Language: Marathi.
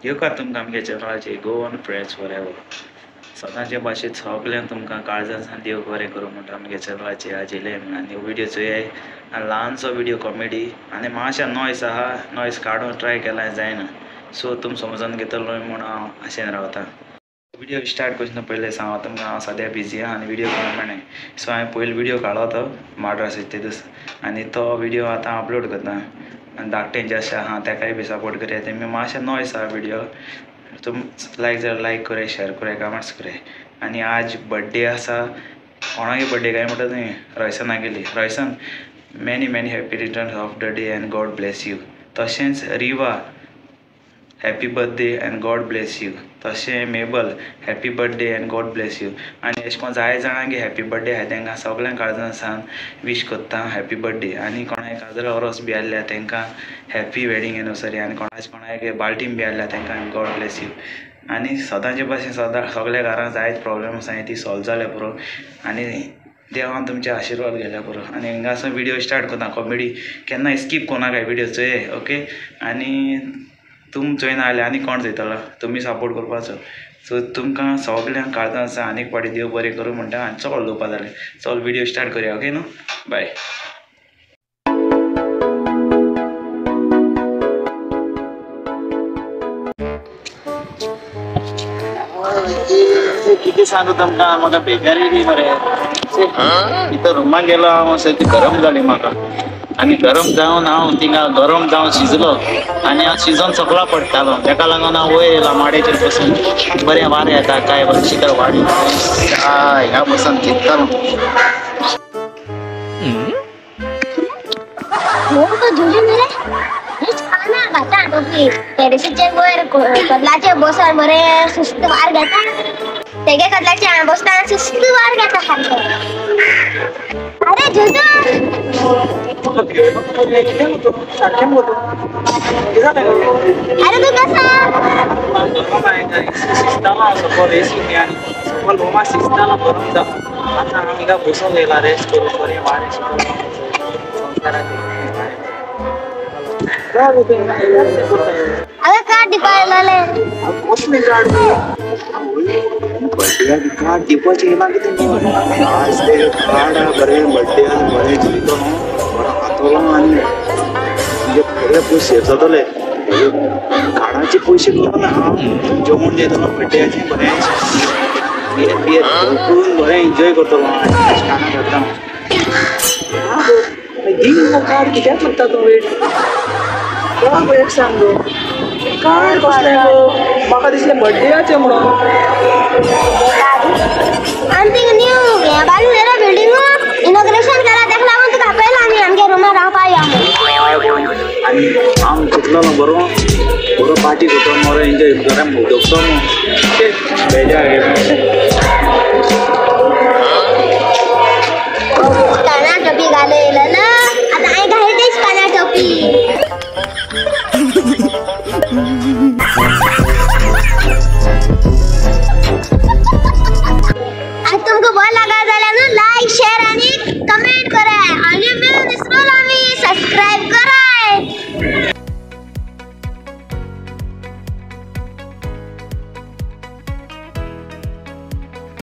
येवकार तुमकां आमगे चॅनलाचे गोवन फ्रेंड्स फॉरएवर सदांचे भाशेंत सगल्यांक तुमकां काळजांसान देव बरें करूं म्हणटा आमगे चॅनलाचे आज येयले आनी विडियो चोयाय आनी ल्हानसो विडियो कॉमेडी आनी मातशें नॉयस आहा नॉयस काडून ट्राय केल्यार जायना सो तुम समजून घेतलो म्हूण हांव आशेन रावतां. विडियो स्टार्ट करचना पयलीं सांगता तुमकां हांव सद्या बिजी आहा आनी विडियो करूंक मेळना सो हांवें पयलीं विडियो काडलो तो माड्रासाचे दीस आनी तो विडियो आतां अपलोड करता आनी धाकटें जशें आहा ताकाय बी सपोर्ट करया तेमी मातशें नॉयस आहा विडियो तुम लायक जाल्यार लायक कराय शेअर कराय कमेंट्स कराय. आनी आज बर्थडे आसा कोणागे बर्थडे काय म्हणटा तुमी रॉयसना गेली Royson many many happy returns of the day and God bless you. तशेंच Riva happy birthday and God bless you. तशें Mabel happy birthday and God bless you. आनी अशें कोन्न जाय जाणांगे हॅपी बर्थडे आहाय तांकां सगळ्यांक काळजांसान विश कोत्ता हॅपी बर्थडे. आनी कोणाक काजरा ओरोस बी आहल्या तांकां हॅपी वेडींग एनिवर्सरी आनी कोणाक बाल्टीम बी आहल्या तांकां गॉड ब्लेस यू. आनी सदांचे भाशेन सगळ्या घरांत जायत प्रॉब्लेम्स आहाय ती सॉल्व जाल्या पुरो आनी देवान तुमचे आशिर्वाद गेल्या पुरो. आनी हिंगासो विडियो स्टार्ट करता कॉमेडी केन्ना स्कीप कोनाकाय विडियो चोये ओके. आनी तुम चोयना जाल्यार आनी कोण चोयतलो तुमी सपोर्ट करपाचो सो तुमकां सगळ्यांक काळजां आसा आनीक पाटी देव बरें करूं म्हणटा आनी चल उलोवपा जालें चल विडियो स्टार्ट करया ओके न्हू बाय. कितें सांगू तुमकां म्हाका बेजार येयली मरे इथं रुमान गेलो हांव ती गरम जाली म्हाका आनी गरम जावन हांव थिंगा गरम जावन शिजलो आनी हांव शिजोन सकला पडटालो ताका लागून हांव वयर येयला माड्याचेर बसून बरें वारें येता काय बरें शीतळ वाडी ह्या बसून चिंततालो. टेरेसीचेर वयर कदलाचेर बसोन बरें सुस्त वार घेता तेगे कदलाचेर बसता सुस्त वार घेता सारको. अरे जुजू अरे तू कसा शिजतालो सकल एसी आनी सकल बोमा शिजतालो गरम जावन आतां हांव हिंगा बसून येयला रेस्ट करून बरें वारें अरे कार्ड दिपायले कसलें कार्ड बर्थडे कार्ड दिवपाचें येयला कितें आज ते कार्ड बरें बर्थडेक बरें जितो बरो खातलो आनी तुजे बरे पयशे जातले कार्डाचे पयशे करून हांव जेवण दितलो बर्थडेचे बरें पियेत पियेत करून बरें एन्जॉय करतलो खाणा करता कार्ड कित्याक करता तो वेट एक सांग कार्ड कसलें गो म्हाका दिसलें बर्थडेचे म्हणून आनी थिंग न्यू हे बाजू जरा बिल्डिंग इनॉग्रेशन केला ताका लागून तुका आपयला आमी आमगे रुमार रावपा या आनी हांव चिंतलोलो बरो पार्टी करता बरो एन्जॉय करा भोगतो बेजार